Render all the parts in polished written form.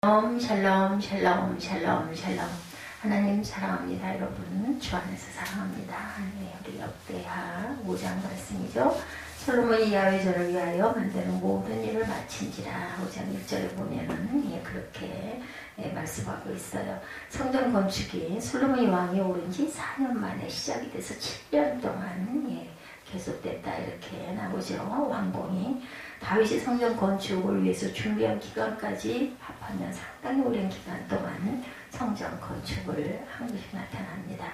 샬롬, 샬롬, 샬롬, 샬롬. 하나님 사랑합니다. 여러분, 주 안에서 사랑합니다. 네, 우리 역대하 5장 말씀이죠. 솔로몬이 야훼전을 위하여 만드는 모든 일을 마친지라. 5장 1절에 보면은 그렇게 말씀하고 있어요. 성전 건축이 솔로몬이 왕이 오른 지 4년 만에 시작이 돼서 7년 동안 계속됐다 이렇게 나오죠. 왕봉이 다윗이 성전 건축을 위해서 준비한 기간까지 합하면 상당히 오랜 기간 동안 성전 건축을 한 것이 나타납니다.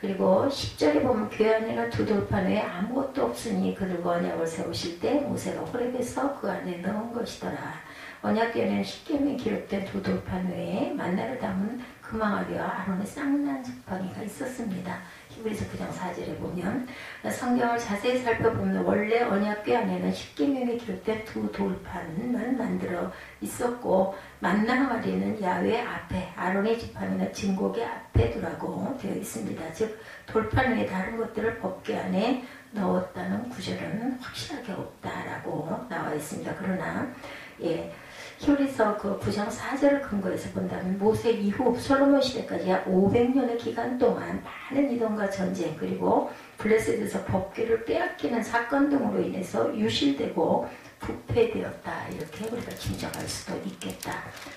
그리고 10절에 보면 교회 안에는 두 돌판 외에 아무것도 없으니 그들과 언약을 세우실 때 모세가 호렙에서 그 안에 넣은 것이더라. 언약궤에는 십계명이 기록된 두 돌판 외에 만나를 담은 금항아리와 아론의 쌍난 지팡이가 있었습니다. 히브리서 9장 4절에 보면 성경을 자세히 살펴보면 원래 언약궤 안에는 십계명이 기록된 두 돌판만 만들어 있었고 만나 항아리는 야훼 앞에 아론의 지팡이는 증거궤 앞에 두라고 되어 있습니다. 즉 돌판 외에 다른 것들을 법궤 안에 넣었다는 구절은 확실하게 없다라고 나와 있습니다. 그러나 히브리서 그 9장 4절을 근거해서 본다면 모세 이후 솔로몬 시대까지 약 500년의 기간 동안 많은 이동과 전쟁 그리고 블레셋에서 법궤를 빼앗기는 사건 등으로 인해서 유실되고 부패되었다 이렇게 우리가 짐작할 수도 있겠다.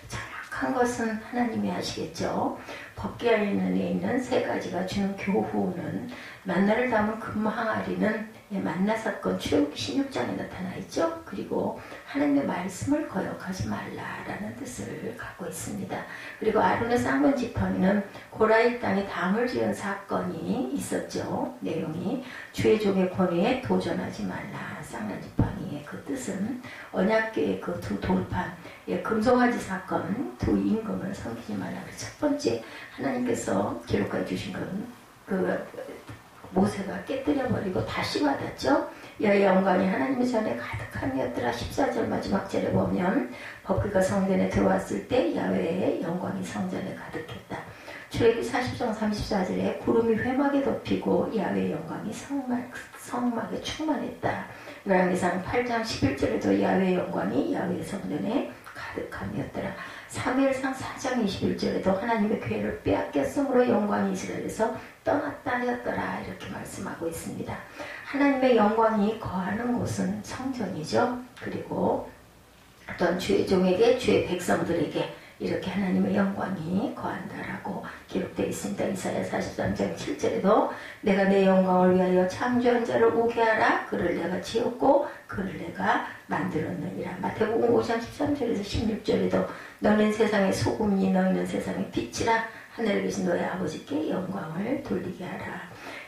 정확한 것은 하나님이 하시겠죠. 법궤 안에 있는 세 가지가 주는 교훈은 만나를 담은 금항아리는 만나 사건 출애굽기 16장에 나타나 있죠. 그리고 하나님의 말씀을 거역하지 말라라는 뜻을 갖고 있습니다. 그리고 아론의 쌍난 지팡이는 고라의 땅에 담을 지은 사건이 있었죠. 내용이 주의 종의 권위에 도전하지 말라. 쌍난 지팡이의 그 뜻은 언약궤의 그 두 돌판, 금송아지 사건, 두 임금을 섬기지 말라. 첫 번째 하나님께서 기록해 주신 건 모세가 깨뜨려버리고 다시 받았죠. 여호와의 영광이 하나님의 전에 가득함이었더라. 14절 마지막 절에 보면 법궤가 성전에 들어왔을 때 야훼의 영광이 성전에 가득했다. 출애굽기 40장 34절에 구름이 회막에 덮이고 야훼의 영광이 성막에 충만했다. 열왕기상 8장 11절에도 야훼의 영광이 야훼의 성전에 가득함이었더라. 사무엘상 4장 21절에도 하나님의 궤를 빼앗겼으므로 영광이 이스라엘에서 떠났다 하였더라 이렇게 말씀하고 있습니다. 하나님의 영광이 거하는 곳은 성전이죠. 그리고 어떤 주의 종에게 주의 백성들에게 이렇게 하나님의 영광이 거한다라고 기록되어 있습니다. 이사야 43장 7절에도 내가 내 영광을 위하여 창조한 자를 오게 하라. 그를 내가 지었고 그를 내가 만들었느니라. 마태복음 5장 13절에서 16절에도 너는 세상의 소금이니 너희는 세상의 빛이라. 하늘에 계신 너의 아버지께 영광을 돌리게 하라.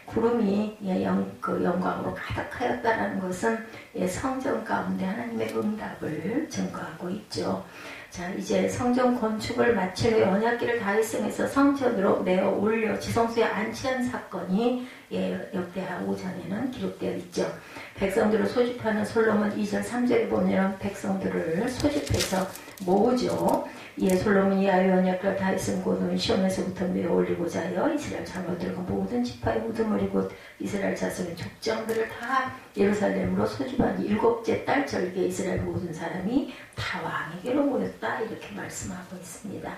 구름이 그 영광으로 가득하였다라는 것은 성전 가운데 하나님의 응답을 증거하고 있죠. 자, 이제 성전 건축을 마친 후에 언약궤를 다윗성에서 성전으로 메어 올려 지성소에 안치한 사건이 역대하 5장에는 기록되어 있죠. 백성들을 소집하는 솔로몬 2절 3절에 보면 백성들을 소집해서 모으죠. 이에 솔로몬이 야훼 언약궤를 다윗성 곧 시온에서부터 메어 올리고자 하여 이스라엘 장로들과 모든 지파의 무덤을 곧 이스라엘 자손의 족장들을 다 예루살렘으로 소집한 7째 달 절기에 이스라엘 모든 사람이 다 왕에게로 모였다 이렇게 말씀하고 있습니다.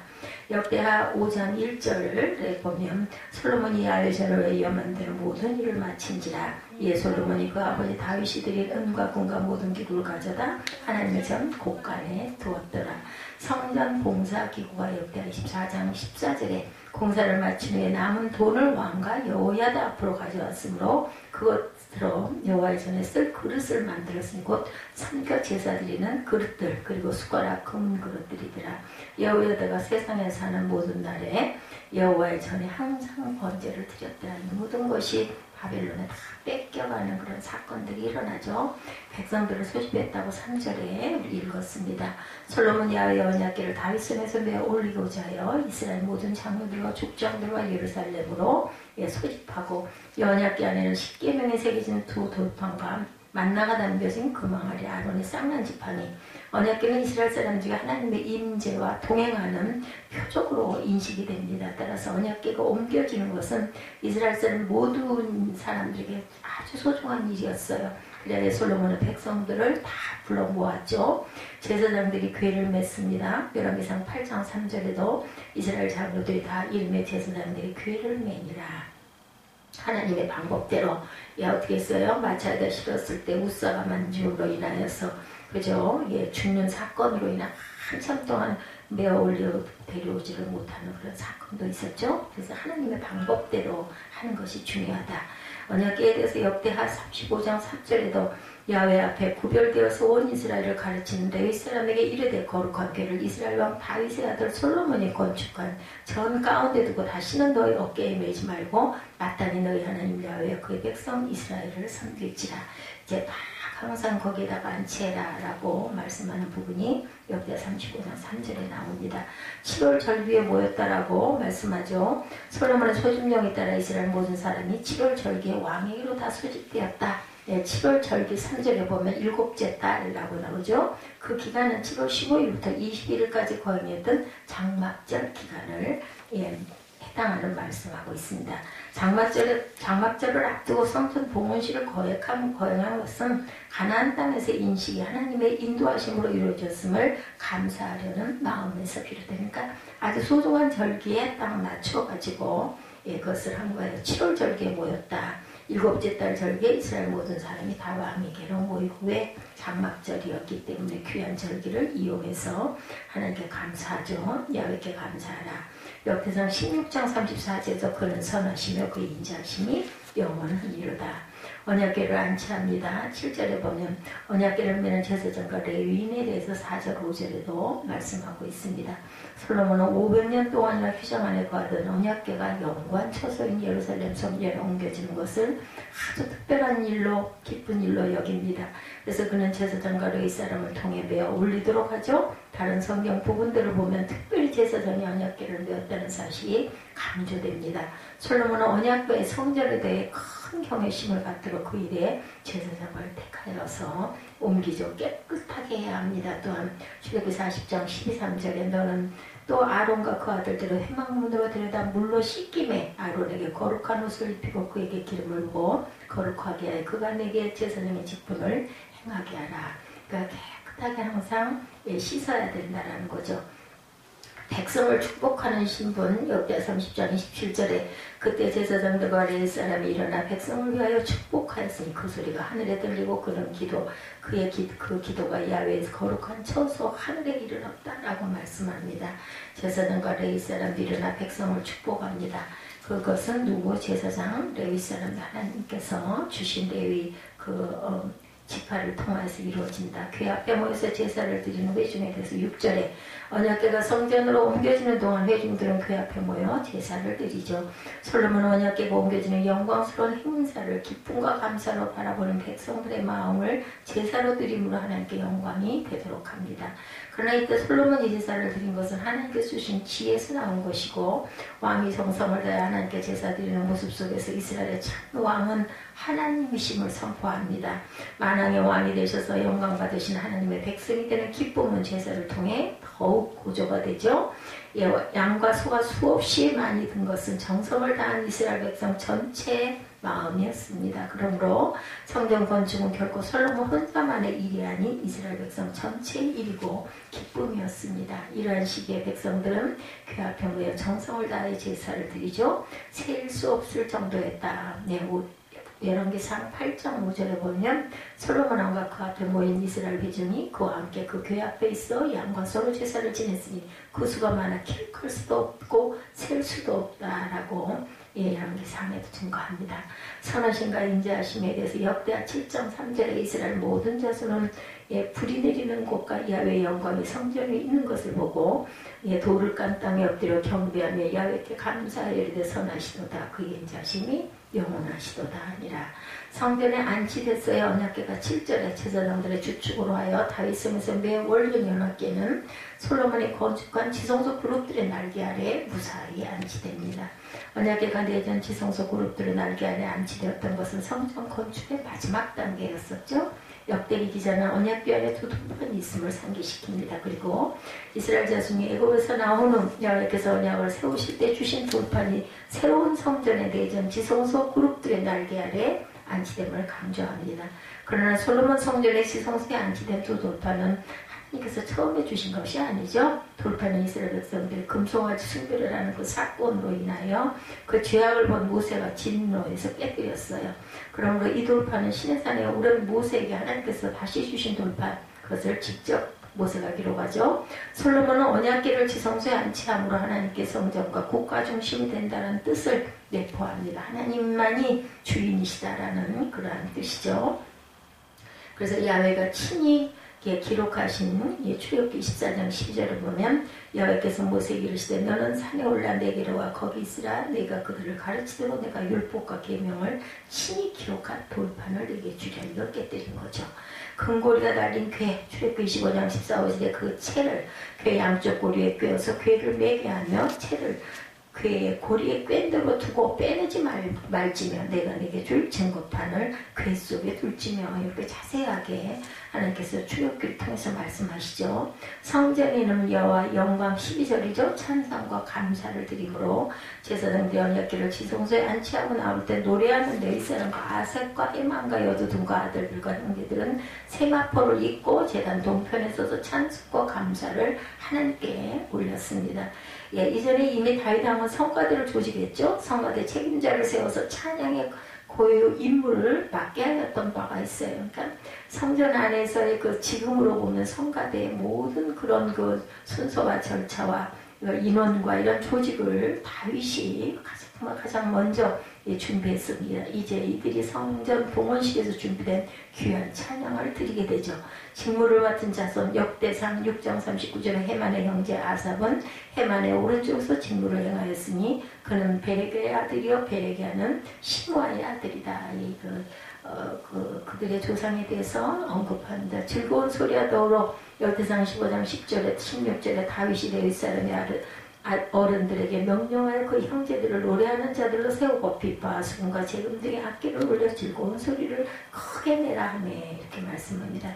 역대하 5장 1절을 보면 솔로몬이 야훼전을 위하여 만드는 모든 일을 마친지라. 이에 솔로몬이 그 아버지 다윗이 드린 은과 금과 모든 기구를 가져다 하나님의 전 곳간에 두었더라. 성전 봉사 기구가 역대하 24장 14절에 공사를 마친 후에 남은 돈을 왕과 여호야다 앞으로 가져왔으므로 그것으로 여호와의 전에 쓸 그릇을 만들었으니 곧 선교 제사 드리는 그릇들 그리고 숟가락 금 그릇들이더라. 여호야다가 세상에 사는 모든 날에 여호와의 전에 항상 번제를 드렸더라. 이 모든 것이 바벨론에 다 뺏겨가는 그런 사건들이 일어나죠. 백성들을 소집했다고 3절에 읽었습니다. 솔로몬 야훼 언약궤를 다윗성에서 메어 올리고자 하여 이스라엘 모든 장로들과 족장들과 예루살렘으로 소집하고 이 언약궤 안에는 십계명에 새겨진 두 돌판과 만나가 담겨진 금항아리 아론의 쌍난 지팡이. 언약궤는 이스라엘 사람 중에 하나님의 임재와 동행하는 표적으로 인식이 됩니다. 따라서 언약궤가 옮겨지는 것은 이스라엘 사람 모든 사람들에게 아주 소중한 일이었어요. 그래야 솔로몬은 백성들을 다 불러 모았죠. 제사장들이 궤를 맸습니다. 열왕기상 8장 3절에도 이스라엘 장로들이 다 일매 제사장들이 궤를 매니라. 하나님의 방법대로. 어떻게 했어요? 마차에다 실었을 때 우사가 만줌으로 인하여서 그죠? 죽는 사건으로 인한 한참 동안 메어 올려 데려오지를 못하는 그런 사건도 있었죠. 그래서 하나님의 방법대로 하는 것이 중요하다. 언약궤에 대해서 역대하 35장 3절에도 야훼 앞에 구별되어서 온 이스라엘을 가르치는 레위 사람에게 이르되 거룩한 궤를 이스라엘 왕 다윗의 아들 솔로몬이 건축한 전 가운데 두고 다시는 너희 어깨에 매지 말고 마땅히 너희 하나님 야훼 그의 백성 이스라엘을 섬길지라. 이제 딱 항상 거기에다가 안치해라 라고 말씀하는 부분이 역대 35장 3절에 나옵니다. 7월 절기에 모였다라고 말씀하죠. 솔로몬의 소집령에 따라 이스라엘 모든 사람이 7월 절기에 왕에게로 다 소집되었다. 7월 절기 3절에 보면 일곱째 달이라고 나오죠. 그 기간은 7월 15일부터 21일까지 거행했던 장막절 기간을 해당하는 말씀하고 있습니다. 장막절을 앞두고 성전 봉헌식을 거행한 것은 가나안 땅에서 인식이 하나님의 인도하심으로 이루어졌음을 감사하려는 마음에서 비롯되니까 아주 소중한 절기에 딱 낮춰가지고 그것을 한 거예요. 7월 절기에 모였다. 일곱째 달 절기에 이스라엘 모든 사람이 다 왕에게로 모이고 왜 장막절이었기 때문에 귀한 절기를 이용해서 하나님께 감사하죠. 야훼께 감사하라. 역대상 16장 34절에서 그는 선하시며 그의 인자하심이 영원하니로다. 언약궤를 안치합니다. 7절에 보면 언약궤를 매는 제사장과 레위인에 대해서 4절 5절에도 말씀하고 있습니다. 솔로몬은 500년 동안이나 휘장 안에 거하던 언약궤가 영광 처소인 예루살렘 성전에 옮겨지는 것을 아주 특별한 일로 기쁜 일로 여깁니다. 그래서 그는 제사장과 레위 사람을 통해 메어 올리도록 하죠. 다른 성경 부분들을 보면 특별히 제사장이 언약궤를 메었다는 사실이 강조됩니다. 솔로몬은 언약궤의 성전에 대해 큰 경외심을 갖도록 그 일에 제사장을 택하여서 옮기죠. 깨끗하게 해야 합니다. 또한 출애굽기 40장 12~3절에 너는 또 아론과 그 아들들을 회막문으로 데려다 물로 씻김에 아론에게 거룩한 옷을 입히고 그에게 기름을 부어 거룩하게 하여 그가 내게 제사장의 직분을 행하게 하라. 그러니까 깨끗하게 항상 씻어야 된다는 거죠. 백성을 축복하는 신분 역대 30장 27절에 그때 제사장들과 레위 사람이 일어나 백성을 위하여 축복하였으니 그 소리가 하늘에 들리고 그는 그의 기도가 야훼에서 거룩한 처소 하늘에 이르렀다라고 말씀합니다. 제사장과 레위 사람이 일어나 백성을 축복합니다. 그것은 누구? 제사장 레위 사람 하나님께서 주신 레위 지파를 통해서 이루어진다. 궤 앞에 모여서 제사를 드리는 회중에 대해서 6절에 언약궤가 성전으로 옮겨지는 동안 회중들은 궤 앞에 모여 제사를 드리죠. 솔로몬 언약궤가 옮겨지는 영광스러운 행사를 기쁨과 감사로 바라보는 백성들의 마음을 제사로 드림으로 하나님께 영광이 되도록 합니다. 그러나 이때 솔로몬이 제사를 드린 것은 하나님께서 주신 지혜에서 나온 것이고 왕이 정성을 다해 하나님께 제사 드리는 모습 속에서 이스라엘의 참 왕은 하나님이심을 선포합니다. 만왕의 왕이 되셔서 영광 받으신 하나님의 백성이 되는 기쁨은 제사를 통해 더욱 고조가 되죠. 양과 소가 수없이 많이 든 것은 정성을 다한 이스라엘 백성 전체의 마음이었습니다. 그러므로 성전 건축은 결코 솔로몬 혼자만의 일이 아닌 이스라엘 백성 전체의 일이고 기쁨이었습니다. 이러한 시기에 백성들은 궤 앞에 모여 정성을 다해 제사를 드리죠. 셀 수 없을 정도였다. 열왕기상 8장 5절에 보면 솔로몬 왕과 그 앞에 모인 이스라엘 회중이 그와 함께 그 궤 앞에 있어 양과 소로 제사를 지냈으니 그 수가 많아 킬클 수도 없고 셀 수도 없다라고 열왕기상에도 증거합니다. 선하신가 인자하심에 대해서 역대하 7장 3절에 이스라엘 모든 자손은 불이 내리는 곳과 야훼의 영광이 성전에 있는 것을 보고 돌을 깐 땅에 엎드려 경배하며 야훼께 감사하여 이르되 선하시도다 그의 인자하심이 영원하시도다 아니라. 성전에 안치됐어야 언약궤가 7절에 제사장들의 주축으로 하여 다윗성에서 매월 연합궤는 솔로몬이 건축한 지성소 그룹들의 날개 아래 무사히 안치됩니다. 언약궤가 내전 지성소 그룹들의 날개 아래 안치되었던 것은 성전 건축의 마지막 단계였었죠. 역대기 기자는 언약궤 안에 두 돌판이 있음을 상기시킵니다. 그리고 이스라엘 자손이 애굽에서 나온 후 여호와께서 언약을 세우실 때 주신 돌판이 새로운 성전의 내전 지성소 그룹들의 날개 아래 안치됨을 강조합니다. 그러나 솔로몬 성전의 지성소에 안치된 두 돌판은 하나님께서 처음에 주신 것이 아니죠. 돌판은 이스라엘 백성들이 금송아지 숭배를 하는 그 사건으로 인하여 그 죄악을 본 모세가 진노해서 깨뜨렸어요. 그러므로 이 돌판은 시내산에 오른 모세에게 하나님께서 다시 주신 돌판, 그것을 직접 모세가 기록하죠. 솔로몬은 언약궤를 지성소에 안치함으로 하나님께 성전과 국가 중심이 된다는 뜻을 내포합니다. 하나님만이 주인이시다라는 그러한 뜻이죠. 그래서 야훼가 친히 기록하신 출애굽기 24장 12절을 보면 여호와께서 모세에게 이르시되 너는 산에 올라 내게로 와 거기 있으라 내가 그들을 가르치도록 내가 율법과 계명을 친히 기록한 돌판을 내게 주려 이걸 깨뜨린 거죠. 금고리가 달린 궤 출애굽기 25장 14절에 그 채를 궤 양쪽 고리에 꿰어서 궤를 매게 하며 채를 궤의 고리에 꿰대로 두고 빼내지 말지며 내가 내게 줄 증거판을 궤 속에 둘지며 이렇게 자세하게 하나님께서 출애굽기를 통해서 말씀하시죠. 성전에는 여호와 영광 12절이죠. 찬송과 감사를 드림으로 제사장들이 언약궤를 지성소에 안치하고 나올 때 노래하는 레위사람과 아삭과 헤만과 여두둔과 아들들과 형제들은 세마포를 입고 제단 동편에 서서 찬송과 감사를 하나님께 올렸습니다. 예, 이전에 이미 다윗 왕은 성가대를 조직했죠. 성가대 책임자를 세워서 찬양의 고유 임무를 맡게 하였던 바가 있어요. 그러니까 성전 안에서의 그 지금으로 보면 성가대의 모든 그런 그 순서와 절차와 인원과 이런 조직을 다윗이 가장 먼저 준비했습니다. 이제 이들이 성전 봉헌식에서 준비된 귀한 찬양을 드리게 되죠. 직무를 맡은 자손 역대상 6장 39절에 헤만의 형제 아삽은 헤만의 오른쪽에서 직무를 행하였으니 그는 베레게의 아들이요 베레게는 시므아의 아들이다. 그들의 조상에 대해서 언급합니다. 즐거운 소리와 더불어 역대상 15장 10절에 16절에 다윗이 레위 사람의 어른들에게 명령하여 그 형제들을 노래하는 자들로 세우고 빗바 수금과 재금 등의 악기를 올려 즐거운 소리를 크게 내라 하며 이렇게 말씀합니다.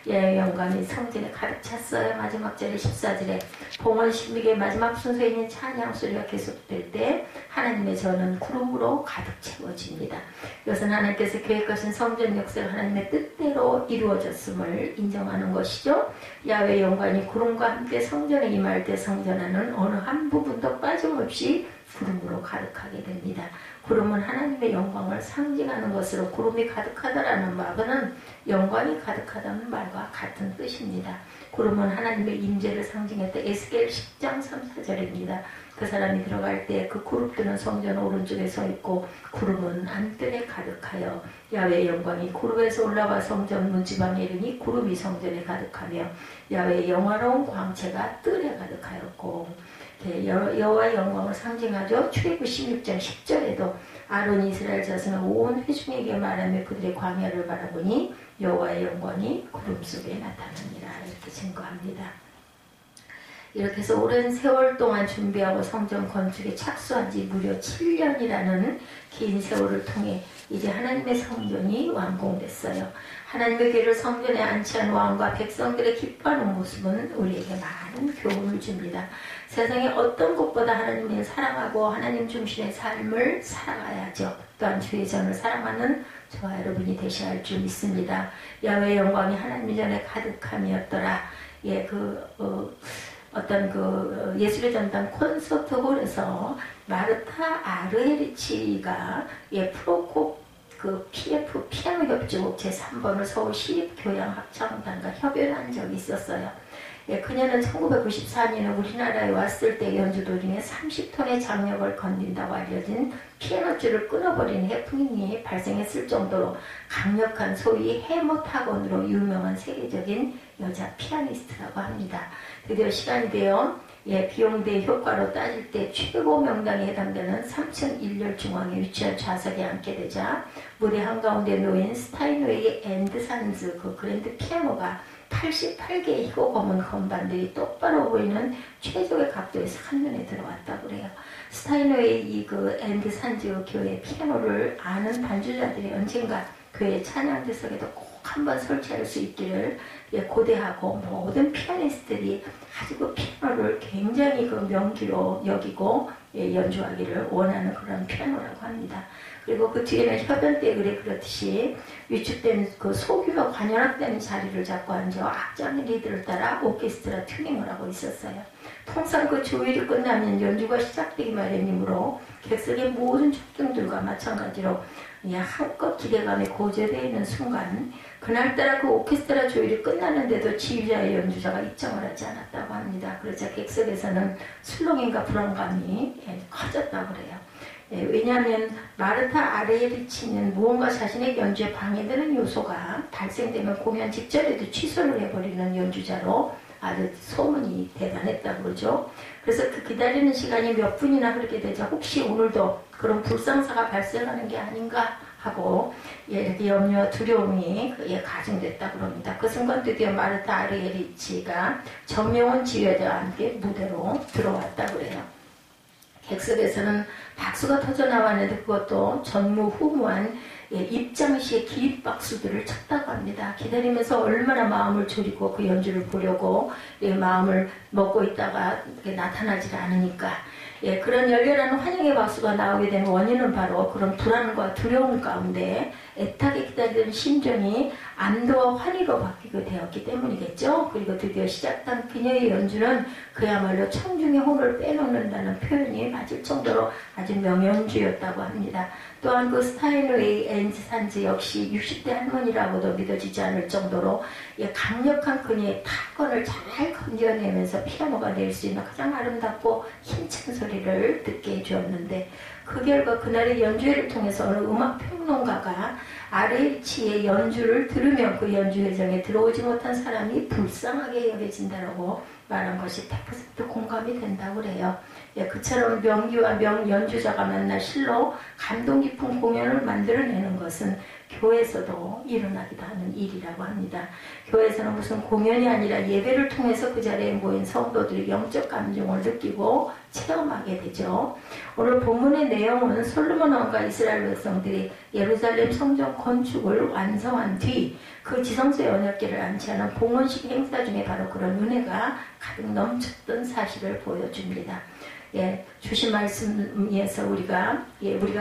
예, 영광이 성전에 가득 찼어요. 마지막 절에 14절에 봉헌식의 마지막 순서에 있는 찬양 소리가 계속될 때 하나님의 전은 구름으로 가득 채워집니다. 이것은 하나님께서 계획하신 성전 역사가 하나님의 뜻대로 이루어졌음을 인정하는 것이죠. 야훼 영광이 구름과 함께 성전에 임할 때 성전안은 어느 한 부분도 빠짐없이 구름으로 가득하게 됩니다. 구름은 하나님의 영광을 상징하는 것으로 구름이 가득하다라는 말은 영광이 가득하다는 말과 같은 뜻입니다. 구름은 하나님의 임재를 상징했던 에스겔 10장 3, 4절입니다. 그 사람이 들어갈 때 그 그룹들은 성전 오른쪽에 서 있고 구름은 안뜰에 가득하여 야훼의 영광이 구름에서 올라와 성전 문지방에 이르니 구름이 성전에 가득하며 야훼의 영화로운 광채가 뜰에 가득하였고 여호와의 영광을 상징하죠. 출애굽 16장 10절에도 아론이 이스라엘 자손의 온 회중에게 말하며 그들의 광야를 바라보니 여호와의 영광이 구름 속에 나타납니다. 이렇게 증거합니다. 이렇게 해서 오랜 세월 동안 준비하고 성전 건축에 착수한 지 무려 7년이라는 긴 세월을 통해 이제 하나님의 성전이 완공됐어요. 하나님의 궤를 성전에 안치한 왕과 백성들의 기뻐하는 모습은 우리에게 많은 교훈을 줍니다. 세상에 어떤 것보다 하나님을 사랑하고 하나님 중심의 삶을 살아가야죠. 또한 주의 전을 사랑하는 저와 여러분이 되셔야 할 줄 믿습니다. 야훼의 영광이 하나님 전에 가득함이었더라. 예, 예술의 전당 콘서트 홀에서 마르타 아르헤리치가 프로콥 PF 피아노 협주곡 제3번을 서울 시립교향합창단과 협연한 적이 있었어요. 예, 그녀는 1994년에 우리나라에 왔을 때 연주도중에 30톤의 장력을 건넨다고 알려진 피아노줄을 끊어버린 해프닝이 발생했을 정도로 강력한 소위 해모타곤으로 유명한 세계적인 여자 피아니스트라고 합니다. 드디어 시간이 되어 비용 대 효과로 따질 때 최고 명당에 해당되는 3층 1열 중앙에 위치한 좌석에 앉게 되자 무대 한가운데 놓인 스타인웨이의 앤드산즈 그랜드 피아노가 88개의 희고 검은 건반들이 똑바로 보이는 최적의 각도에서 한눈에 들어왔다고 그래요. 스타인웨이 앤드산즈 교회 피아노를 아는 반주자들이 언젠가 교회 찬양대석에도 꼭 한번 설치할 수 있기를 고대하고 모든 피아니스트들이 아주 그 피아노를 굉장히 그 명기로 여기고 연주하기를 원하는 그런 피아노라고 합니다. 그리고 그 뒤에는 협연대 그렇듯이 위축된 그 소규모 관현악되는 자리를 잡고 앉아 악장의 리드를 따라 오케스트라 튜닝을 하고 있었어요. 통상 그 조율이 끝나면 연주가 시작되기 마련이므로 객석의 모든 촉중들과 마찬가지로 한껏 기대감에 고조되어 있는 순간 그날따라 그 오케스트라 조율이 끝나는데도 지휘자의 연주자가 입장을 하지 않았다고 합니다. 그러자 객석에서는 술렁임과 불안감이 커졌다고 그래요. 왜냐하면 마르타 아레리치는 무언가 자신의 연주에 방해되는 요소가 발생되면 공연 직전에도 취소를 해버리는 연주자로 아주 소문이 대단했다고 그러죠. 그래서 그 기다리는 시간이 몇 분이나 흐르게 되자 혹시 오늘도 그런 불상사가 발생하는 게 아닌가 하고 이렇게 염려와 두려움이 가중됐다고 합니다. 그 순간 드디어 마르타 아레리치가 정명원 지휘자와 함께 무대로 들어왔다고 그래요. 객석에서는 박수가 터져나왔는데 그것도 전무후무한 입장 시에 기립박수들을 쳤다고 합니다. 기다리면서 얼마나 마음을 졸이고 그 연주를 보려고 마음을 먹고 있다가 나타나지 않으니까 그런 열렬한 환영의 박수가 나오게 된 원인은 바로 그런 불안과 두려움 가운데 애타게 기다리던 심정이 안도와 환희로 바뀌게 되었기 때문이겠죠. 그리고 드디어 시작한 그녀의 연주는 그야말로 청중의 혼을 빼놓는다는 표현이 맞을 정도로 아주 명연주였다고 합니다. 또한 그 스타인웨이 앤즈 산지 역시 60대 할머니라고도 믿어지지 않을 정도로 강력한 그녀의 타건을 잘 건져내면서 피아노가 낼 수 있는 가장 아름답고 힘찬 소리를 듣게 해주었는데 그 결과 그날의 연주회를 통해서 어느 음악평론가가 아레치의 연주를 들으면 그 연주회장에 들어오지 못한 사람이 불쌍하게 여겨진다라고 말한 것이 100% 공감이 된다고 그래요. 그처럼 명기와 명연주자가 만나 실로 감동 깊은 공연을 만들어내는 것은 교회에서도 일어나기도 하는 일이라고 합니다. 교회에서는 무슨 공연이 아니라 예배를 통해서 그 자리에 모인 성도들이 영적 감정을 느끼고 체험하게 되죠. 오늘 본문의 내용은 솔로몬 왕과 이스라엘 백성들이 예루살렘 성전 건축을 완성한 뒤 그 지성소의 언약궤를 안치하는 봉헌식 행사 중에 바로 그런 은혜가 가득 넘쳤던 사실을 보여줍니다. 주신 말씀에서 우리가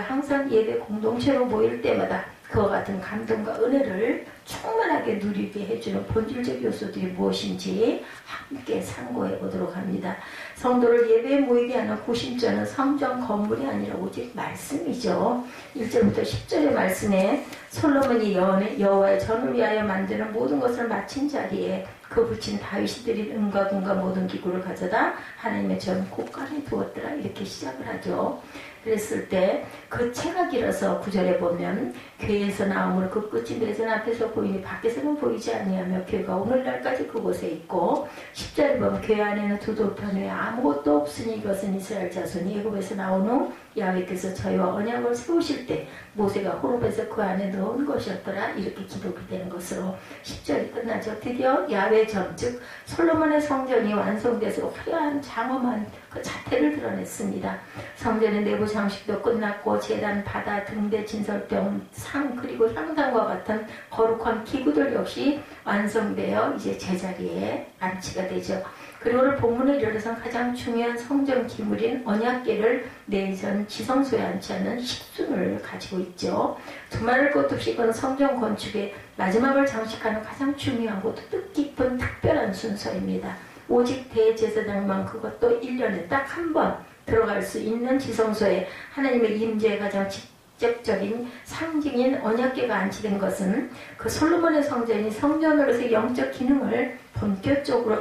항상 예배 공동체로 모일 때마다 그와 같은 감동과 은혜를 충만하게 누리게 해주는 본질적 요소들이 무엇인지 함께 상고해 보도록 합니다. 성도를 예배에 모이게 하는 구심점은 성전 건물이 아니라 오직 말씀이죠. 1절부터 10절의 말씀에 솔로몬이 여호와의 전을 위하여 만드는 모든 것을 마친 자리에 그 붙인 다윗이 드린 은과 금과 모든 기구를 가져다 하나님의 전 곳간에 두었더라 이렇게 시작을 하죠. 그랬을 때 그 채가 길어서 9절에 보면 궤에서 나옴으로 그 끝이 내전 앞에서 보이니 밖에서는 보이지 아니하며 궤가 오늘날까지 그곳에 있고 10절에 보면 궤 안에는 두 돌판 외에 아무것도 없으니 이것은 이스라엘 자손이 애굽에서 나온 후 야훼께서 저희와 언약을 세우실 때 모세가 호렙에서 그 안에 넣은 것이었더라 이렇게 기록이 되는 것으로 10절이 끝나죠. 드디어 야훼 전, 즉 솔로몬의 성전이 완성돼서 화려한 장엄한 그 자태를 드러냈습니다. 성전의 내부 장식도 끝났고 제단, 바다, 등대, 진설병, 상 그리고 향단과 같은 거룩한 기구들 역시 완성되어 이제 제자리에 안치가 되죠. 그리고 오늘 본문에 이르러서 가장 중요한 성전 기물인 언약궤를 내전 지성소에 안치하는 식순을 가지고 있죠. 두말할 것 없이 이건 성전 건축의 마지막을 장식하는 가장 중요하고 뜻깊은 특별한 순서입니다. 오직 대제사장만 그것도 1년에 딱 한 번 들어갈 수 있는 지성소에 하나님의 임재의 가장 직접적인 상징인 언약궤가 안치된 것은 그 솔로몬의 성전이 성전으로서 영적 기능을 본격적으로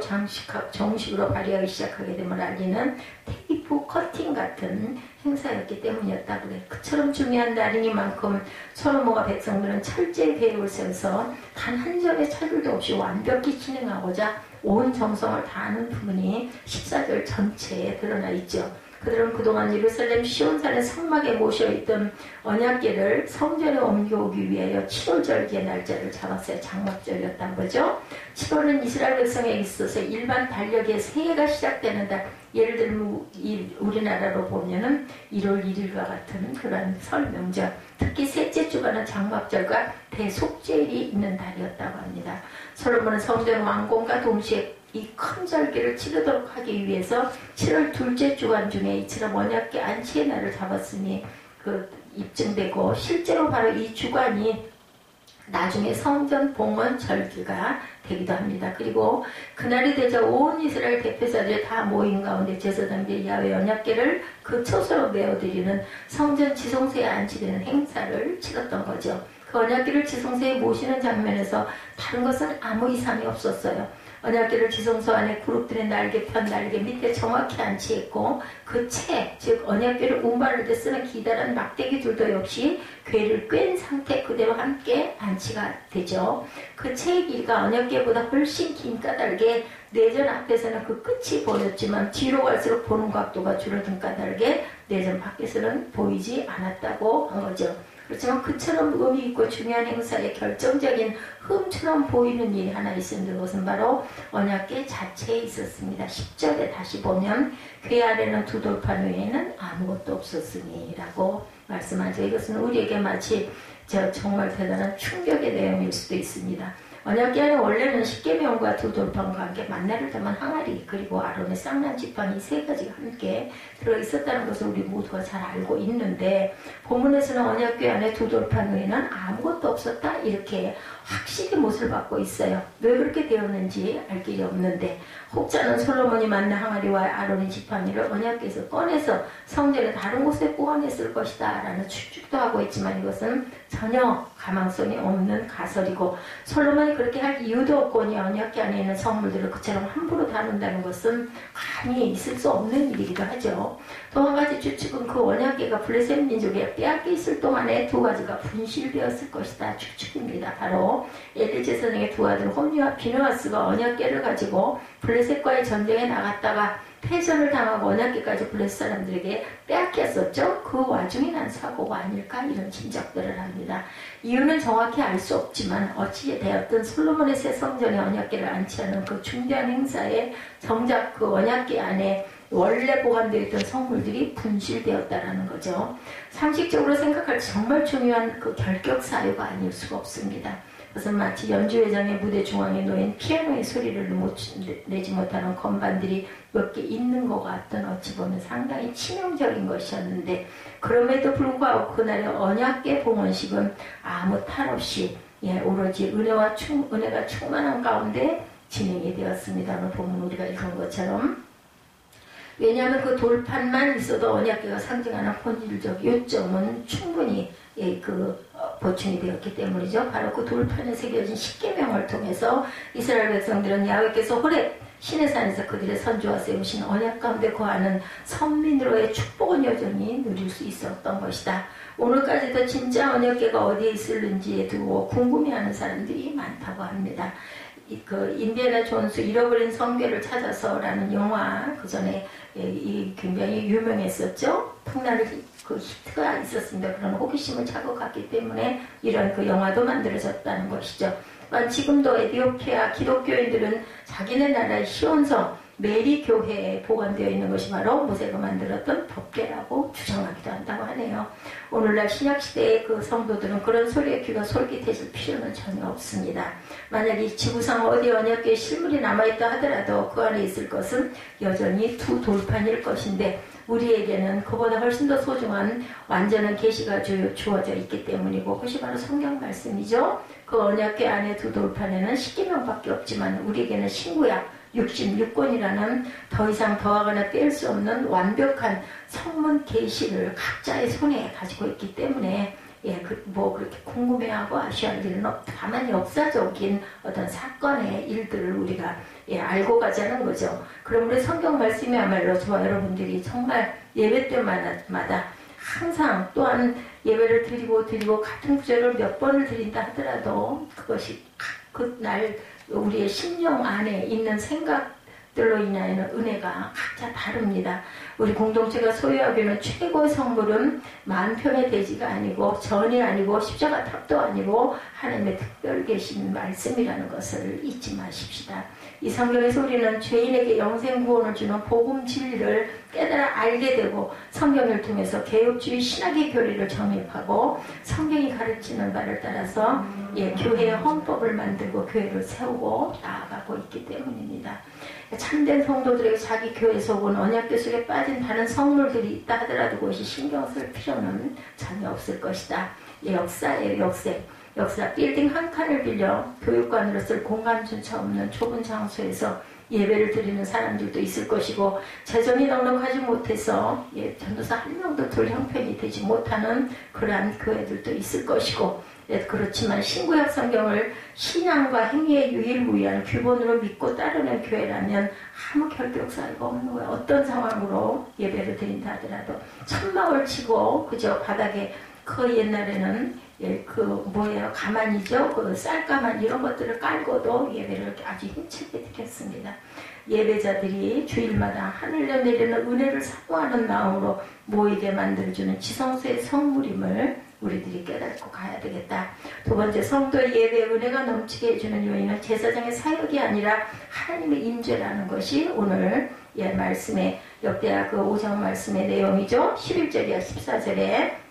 정식으로 발휘하기 시작하게 됨을 알리는 테이프 커팅 같은 행사였기 때문이었다고 그래요. 그처럼 중요한 날이니만큼 솔로몬과 백성들은 철저히 계획을 세워서 단 한 점의 차별도 없이 완벽히 진행하고자 온 정성을 다하는 부분이 14절 전체에 드러나 있죠. 그들은 그동안 예루살렘 시온산의 성막에 모셔있던 언약궤를 성전에 옮겨오기 위하여 7월절기의 날짜를 잡았어요. 장막절이었단 거죠. 7월은 이스라엘 백성에 있어서 일반 달력의 새해가 시작되는 달, 예를 들면 우리나라로 보면은 1월 1일과 같은 그런 설 명절, 특히 셋째 주간은 장막절과 대속죄일이 있는 달이었다고 합니다. 솔로몬은 성전 완공과 동시에 이 큰 절기를 치르도록 하기 위해서 7월 둘째 주간 중에 이처럼 언약궤 안치의 날을 잡았으니 입증되고, 실제로 바로 이 주간이 나중에 성전 봉헌 절기가 되기도 합니다. 그리고 그날이 되자 온 이스라엘 대표자들이 다 모인 가운데 제사장들이 야훼 언약궤를 그 처소로 메어드리는 성전 지성소에 안치되는 행사를 치렀던 거죠. 그 언약궤를 지성소에 모시는 장면에서 다른 것은 아무 이상이 없었어요. 언약궤를 지성소 안에 그룹들의 날개편 날개 밑에 정확히 안치했고, 그 채, 즉 언약궤를 운반할 때 쓰는 기다란 막대기들도 역시 궤를 꿰인 상태 그대로 함께 안치가 되죠. 그 채의 길이가 언약궤보다 훨씬 긴 까닭에 내전 앞에서는 그 끝이 보였지만 뒤로 갈수록 보는 각도가 줄어든 까닭에 내전 밖에서는 보이지 않았다고 한 거죠. 그렇지만 그처럼 의미 있고 중요한 행사의 결정적인 흠처럼 보이는 일이 하나 있습니다. 그것은 바로 언약궤 자체에 있었습니다. 10절에 다시 보면 궤 아래는 두 돌판 외에는 아무것도 없었으니 라고 말씀하죠. 이것은 우리에게 마치 정말 대단한 충격의 내용일 수도 있습니다. 언약궤 안에 원래는 십계명과 두 돌판과 함께 만나를 담은 항아리, 그리고 아론의 쌍난 지팡이 세 가지가 함께 들어있었다는 것을 우리 모두가 잘 알고 있는데, 본문에서는 언약궤 안에 두 돌판 외에는 아무것도 없었다 이렇게 확실히 못을 받고 있어요. 왜 그렇게 되었는지 알 길이 없는데, 혹자는 솔로몬이 만난 항아리와 아론의 지팡이를 언약궤에서 꺼내서 성전의 다른 곳에 보관했을 것이다 라는 추측도 하고 있지만, 이것은 전혀 가망성이 없는 가설이고, 솔로몬이 그렇게 할 이유도 없고, 언약궤 안에 있는 성물들을 그처럼 함부로 다룬다는 것은 감히 있을 수 없는 일이기도 하죠. 또 한 가지 추측은 그 언약궤가 블레셋 민족에 빼앗겨 있을 동안에 두 가지가 분실되었을 것이다 추측입니다. 바로 엘리 제사장의 두 아들 홈리와 비느하스가 언약궤를 가지고 블레셋과의 전쟁에 나갔다가 패전을 당하고 언약궤까지 블레셋 사람들에게 빼앗겼었죠. 그 와중에 난 사고가 아닐까 이런 짐작들을 합니다. 이유는 정확히 알 수 없지만 어찌 되었든 솔로몬의 새 성전에 언약궤를 안치하는 그 중대한 행사에 정작 그 언약궤 안에 원래 보관되어 있던 성물들이 분실되었다라는 거죠. 상식적으로 생각할 때 정말 중요한 그 결격 사유가 아닐 수가 없습니다. 그것은 마치 연주회장의 무대 중앙에 놓인 피아노의 소리를 내지 못하는 건반들이 몇 개 있는 것 같던, 어찌 보면 상당히 치명적인 것이었는데, 그럼에도 불구하고 그날의 언약궤 봉헌식은 아무 탈 없이 오로지 은혜가 충만한 가운데 진행이 되었습니다. 오늘 보면 우리가 읽은 것처럼, 왜냐하면 그 돌판만 있어도 언약궤가 상징하는 본질적 요점은 충분히 보충이 되었기 때문이죠. 바로 그 돌판에 새겨진 십계명을 통해서 이스라엘 백성들은 야훼께서 호렙 신의 산에서 그들의 선조와 세우신 언약 가운데 거하는 선민으로의 축복은 여전히 누릴 수 있었던 것이다. 오늘까지도 진짜 언약궤가 어디에 있을는지에 두고 궁금해하는 사람들이 많다고 합니다. 인디애나 존스 잃어버린 성궤를 찾아서라는 영화, 그 전에 굉장히 유명했었죠. 풍나를 히트가 있었습니다. 그런 호기심을 자극했기 때문에 이런 그 영화도 만들어졌다는 것이죠. 지금도 에티오피아 기독교인들은 자기네 나라의 시온성 메리 교회에 보관되어 있는 것이 바로 모세가 만들었던 법궤라고 주장하기도 한다고 하네요. 오늘날 신약시대의 그 성도들은 그런 소리에 귀가 솔깃해질 필요는 전혀 없습니다. 만약 이 지구상 어디 언약궤에 실물이 남아있다 하더라도 그 안에 있을 것은 여전히 두 돌판일 것인데, 우리에게는 그보다 훨씬 더 소중한 완전한 계시가 주어져 있기 때문이고, 그것이 바로 성경 말씀이죠. 그 언약궤 안에 두 돌판에는 십계명밖에 없지만 우리에게는 신구약 66권이라는 더 이상 더하거나 뺄 수 없는 완벽한 성문 계시를 각자의 손에 가지고 있기 때문에 그렇게 궁금해하고 아쉬워할 일은 없다. 다만 역사적인 어떤 사건의 일들을 우리가 알고 가자는 거죠. 그럼 우리 성경 말씀이야말로 저와 여러분들이 정말 예배 때마다 항상 또한 예배를 드리고 같은 구절을 몇 번을 드린다 하더라도 그것이 그날 우리의 심령 안에 있는 생각 들로 인하여는 은혜가 각자 다릅니다. 우리 공동체가 소유하기는 최고의 성물은 만편의 대지가 아니고 전이 아니고 십자가 탑도 아니고 하나님의 특별 계신 말씀이라는 것을 잊지 마십시다. 이 성경에서 우리는 죄인에게 영생 구원을 주는 복음 진리를 깨달아 알게 되고 성경을 통해서 개혁주의 신학의 교리를 정립하고 성경이 가르치는 바를 따라서 교회의 헌법을 만들고 교회를 세우고 나아가고 있기 때문입니다. 참된 성도들에게 자기 교회 속은 언약궤 속에 빠진 다른 성물들이 있다 하더라도 그것이 신경 쓸 필요는 전혀 없을 것이다. 역사예요. 역사 빌딩 한 칸을 빌려 교육관으로 쓸 공간조차 없는 좁은 장소에서 예배를 드리는 사람들도 있을 것이고 재정이 넉넉하지 못해서 전도사 한 명도 둘 형편이 되지 못하는 그러한 교회들도 있을 것이고 그렇지만 신구약 성경을 신앙과 행위의 유일무이한 규본으로 믿고 따르는 교회라면 아무 결격사유가 없는 거예요. 어떤 상황으로 예배를 드린다 하더라도 천막을 치고 그저 바닥에 그 옛날에는 가만이죠. 그 쌀가만 이런 것들을 깔고도 예배를 아주 힘차게 드렸습니다. 예배자들이 주일마다 하늘로 내리는 은혜를 사모하는 마음으로 모이게 만들어주는 지성소의 성물임을 우리들이 깨닫고 가야 되겠다. 두 번째, 성도의 예배의 은혜가 넘치게 해주는 요인은 제사장의 사역이 아니라 하나님의 임재라는 것이 오늘 말씀의 역대하 그 5장 말씀의 내용이죠. 11절이야 14절에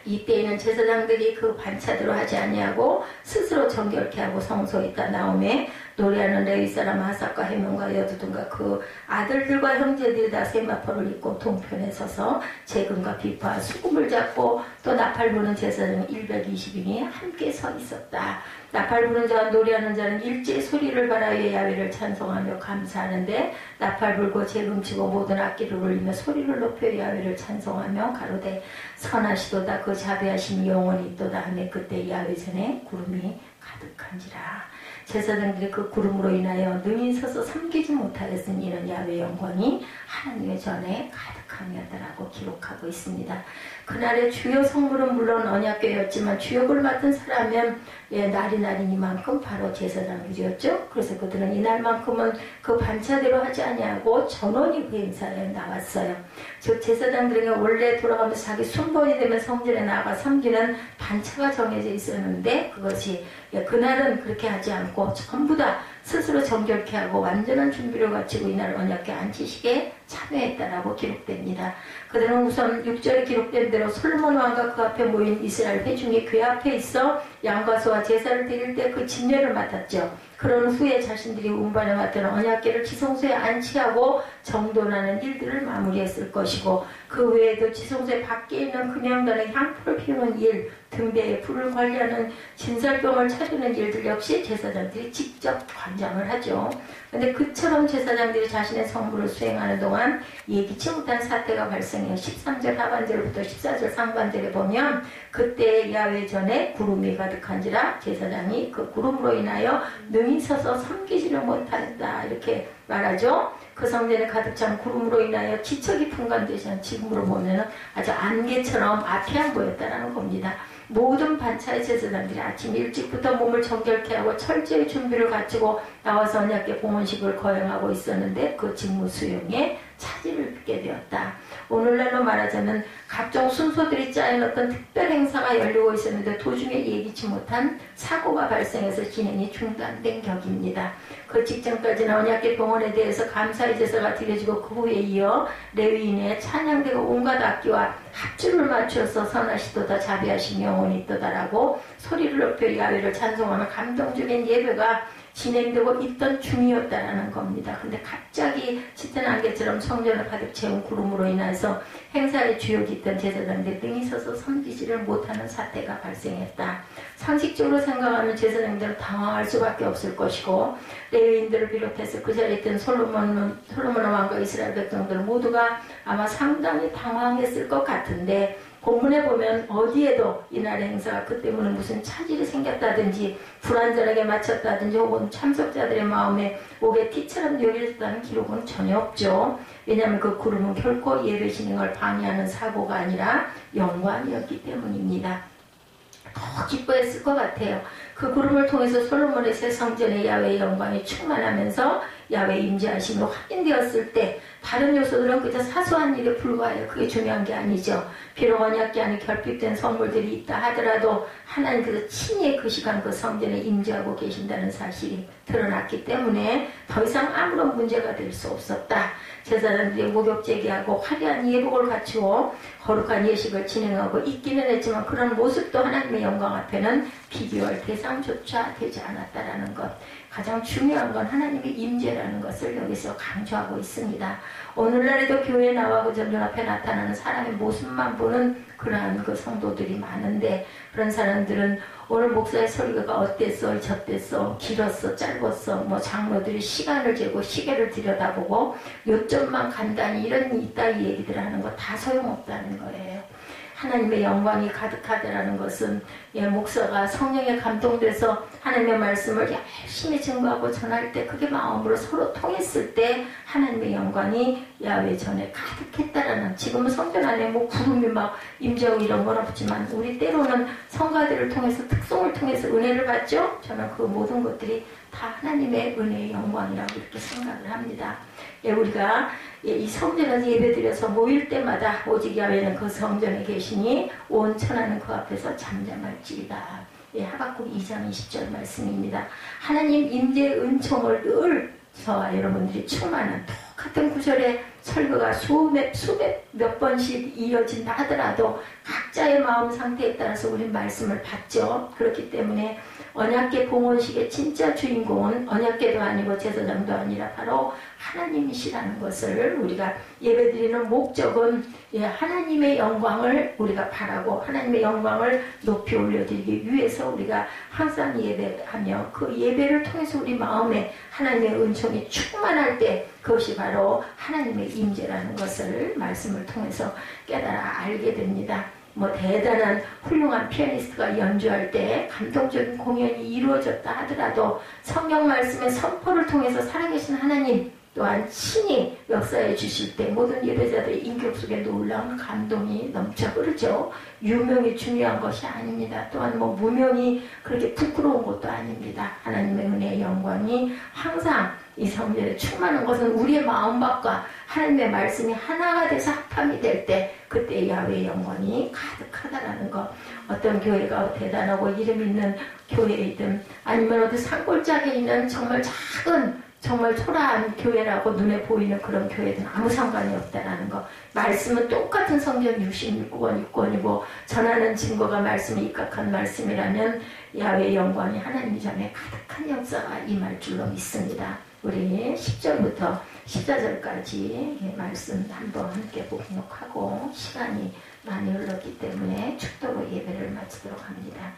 이때에는 제사장들이 그 반차대로 하지 아니하고 스스로 정결케 하고 성소에 있다 나오매 노래하는 레위 사람 하삭과 해몬과 여두둔과 그 아들들과 형제들이 다 세마포를 입고 동편에 서서 재금과 비파 수금을 잡고 또 나팔 부는 제사장 120인이 함께 서 있었다. 나팔 부는 자와 노래하는 자는 일제히 소리를 발하여 야훼를 찬송하며 감사하는데 나팔 불고 재금치고 모든 악기를 울리며 소리를 높여 야훼를 찬송하며 가로되 선하시도다 그 자비하심이 영원히 있도다 하며 그때 야훼 전에 구름이 가득한지라. 제사장들이 그 구름으로 인하여 능히 서서 섬기지 못하였으니 이는 야훼의 영광이 하나님의 전에 가득함이었다라고 기록하고 있습니다. 그날의 주요 성물은 물론 언약궤였지만 주역을 맡은 사람은 날이날이니만큼 바로 제사장들이었죠. 그래서 그들은 이날만큼은 그 반차대로 하지 아니하고 전원이 그 행사에 나왔어요. 즉 제사장들에게 원래 돌아가면서 자기 순번이 되면 성전에 나가 섬기는 반차가 정해져 있었는데 그것이 그날은 그렇게 하지 않고 전부 다 스스로 정결케 하고 완전한 준비를 갖추고 이날 언약궤 안치식에 참여했다라고 기록됩니다. 그들은 우선 6절에 기록된 대로 솔로몬 왕과 그 앞에 모인 이스라엘 회중이 궤 앞에 있어 양과 소와 제사를 드릴 때 그 진례를 맡았죠. 그런 후에 자신들이 운반해 왔던 언약궤를 지성소에 안치하고 정돈하는 일들을 마무리했을 것이고 그 외에도 지성소에 밖에 있는 금양단에 향불을 피우는 일, 등대에 불을 관리하는 진설병을 차리는 일들 역시 제사장들이 직접 관장을 하죠. 근데 그처럼 제사장들이 자신의 성물을 수행하는 동안 예기치 못한 사태가 발생해요. 13절 하반절부터 14절 상반절에 보면 그때 야훼 전에 구름이 가득한지라 제사장이 그 구름으로 인하여 능히 서서 섬기지를 못하였다 이렇게 말하죠. 그 성전에 가득 찬 구름으로 인하여 지척이 풍감되지 지금으로 보면 아주 안개처럼 앞이 안 보였다는 겁니다. 모든 반차의 제사장들이 아침 일찍부터 몸을 정결케 하고 철저히 준비를 갖추고 나와서 언약궤 봉헌식을 거행하고 있었는데 그 직무 수행에 차질을 빚게 되었다. 오늘날로 말하자면 각종 순서들이 짜인 어떤 특별 행사가 열리고 있었는데 도중에 예기치 못한 사고가 발생해서 진행이 중단된 격입니다. 그 직전까지는 언약궤 봉헌에 대해서 감사의 제사가 드려지고 그 후에 이어 레위인의 찬양대가 온갖 악기와 합주를 맞춰서 선하시도다 자비하심이 영원히 있도다라고 소리를 높여 야훼를 찬송하는 감동적인 예배가 진행되고 있던 중이었다라는 겁니다. 근데 갑자기 짙은 안개처럼 성전을 가득 채운 구름으로 인해서 행사의 주역이 있던 제사장들이 등이 서서 섬기지를 못하는 사태가 발생했다. 상식적으로 생각하면 제사장들은 당황할 수밖에 없을 것이고 레위인들을 비롯해서 그 자리에 있던 솔로몬 왕과 이스라엘 백성들 모두가 아마 상당히 당황했을 것 같은데 본문에 보면 어디에도 이날의 행사가 그 때문에 무슨 차질이 생겼다든지 불안전하게 마쳤다든지 혹은 참석자들의 마음에 옥에 티처럼 여겨졌다는 기록은 전혀 없죠. 왜냐하면 그 구름은 결코 예배 진행을 방해하는 사고가 아니라 영광이었기 때문입니다. 더 기뻐했을 것 같아요. 그 구름을 통해서 솔로몬의 새 성전의 야훼의 영광이 충만하면서 야외 임재하심으로 확인되었을 때 다른 요소들은 그저 사소한 일에 불과해요. 그게 중요한 게 아니죠. 비록 언약궤 안에 결핍된 성물들이 있다 하더라도 하나님께서 친히 그 시간 그 성전에 임재하고 계신다는 사실이 드러났기 때문에 더 이상 아무런 문제가 될 수 없었다. 제사장들이 목욕 제기하고 화려한 예복을 갖추어 거룩한 예식을 진행하고 있기는 했지만 그런 모습도 하나님의 영광 앞에는 비교할 대상조차 되지 않았다라는 것. 가장 중요한 건 하나님의 임재라는 것을 여기서 강조하고 있습니다. 오늘날에도 교회에 나와 그 전전 앞에 나타나는 사람의 모습만 보는 그러한 그 성도들이 많은데 그런 사람들은 오늘 목사의 설교가 어땠어, 저땠어, 길었어, 짧았어, 뭐 장로들이 시간을 재고 시계를 들여다보고 요점만 간단히 이런 이따 이 얘기들을 하는 거 다 소용없다는 거예요. 하나님의 영광이 가득하다라는 것은 목사가 성령에 감동돼서 하나님의 말씀을 열심히 증거하고 전할 때 그게 마음으로 서로 통했을 때 하나님의 영광이 야외 전에 가득했다라는 지금은 성전 안에 뭐 구름이 막 임재하고 이런 건 없지만 우리 때로는 성가들을 통해서 특송을 통해서 은혜를 받죠. 저는 그 모든 것들이 다 하나님의 은혜의 영광이라고 이렇게 생각을 합니다. 우리가 이 성전에서 예배드려서 모일 때마다 오직 야훼는 그 성전에 계시니 온 천하는 그 앞에서 잠잠할지이다. 하박국 2장 20절 말씀입니다. 하나님 임재의 은총을 늘 저와 여러분들이 충만한 똑같은 구절의 설교가 수백 몇 번씩 이어진다 하더라도 각자의 마음 상태에 따라서 우리는 말씀을 받죠. 그렇기 때문에 언약궤 봉헌식의 진짜 주인공은 언약궤도 아니고 제사장도 아니라 바로 하나님이시라는 것을 우리가 예배드리는 목적은 하나님의 영광을 우리가 바라고 하나님의 영광을 높이 올려드리기 위해서 우리가 항상 예배하며 그 예배를 통해서 우리 마음에 하나님의 은총이 충만할 때 그것이 바로 하나님의 임재라는 것을 말씀을 통해서 깨달아 알게 됩니다. 뭐 대단한 훌륭한 피아니스트가 연주할 때 감동적인 공연이 이루어졌다 하더라도 성경 말씀의 선포를 통해서 살아계신 하나님 또한 친히 역사해 주실 때 모든 예배자들의 인격 속에 놀라운 감동이 넘쳐 흐르죠. 유명이 중요한 것이 아닙니다. 또한 뭐 무명이 그렇게 부끄러운 것도 아닙니다. 하나님의 은혜의 영광이 항상 이 성전에 충만한 것은 우리의 마음밭과 하나님의 말씀이 하나가 돼서 합함이 될 때 그때 야훼의 영광이 가득하다라는 것. 어떤 교회가 대단하고 이름 있는 교회이든 아니면 어디 산골짜기에 있는 정말 작은 정말 초라한 교회라고 눈에 보이는 그런 교회든 아무 상관이 없다라는 거. 말씀은 똑같은 성경 66권 6권이고 전하는 증거가 말씀에 입각한 말씀이라면 야훼의 영광이 하나님 전에 가득한 역사가 임할 줄로 믿습니다. 우리 10절부터 14절까지 말씀 한번 함께 복독하고 시간이 많이 흘렀기 때문에 축도로 예배를 마치도록 합니다.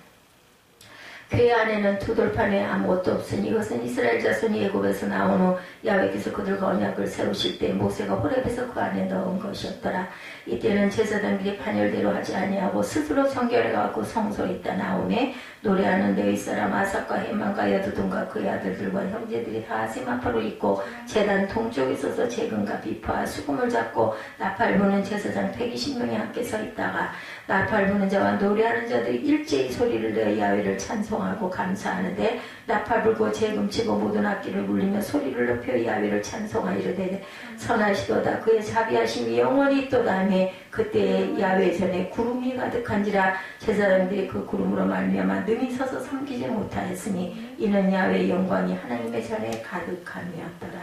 교회 안에는 두 돌판 외에 아무것도 없으니 이것은 이스라엘 자손이 애굽에서 나온 후 야훼께서 그들과 언약을 세우실 때 모세가 호렙에서 그 안에 넣은 것이었더라. 이때는 제사장들이 판결대로 하지 아니하고 스스로 성결해 갖고 성소에 있다 나오매 노래하는 레위 사람 아삭과 헤만과 여두둔과 그의 아들들과 형제들이 다 세마포로 있고 제단 동쪽에 서서 재근과 비파와 수금을 잡고 나팔 부는 제사장 120명이 함께 서 있다가 나팔 부는 자와 노래하는 자들이 일제히 소리를 내어 야훼를 찬송하고 감사하는데 나팔 불고 재금치고 모든 악기를 울리며 소리를 높여 야훼를 찬송하이르되 선하시도다 그의 자비하심이 영원히 있도다 하매 그때 야훼 전에 구름이 가득한지라 제사장들이 그 구름으로 말미암아 능히 서서 섬기지 못하였으니 이는 야훼의 영광이 하나님의 전에 가득함이었더라.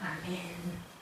아멘.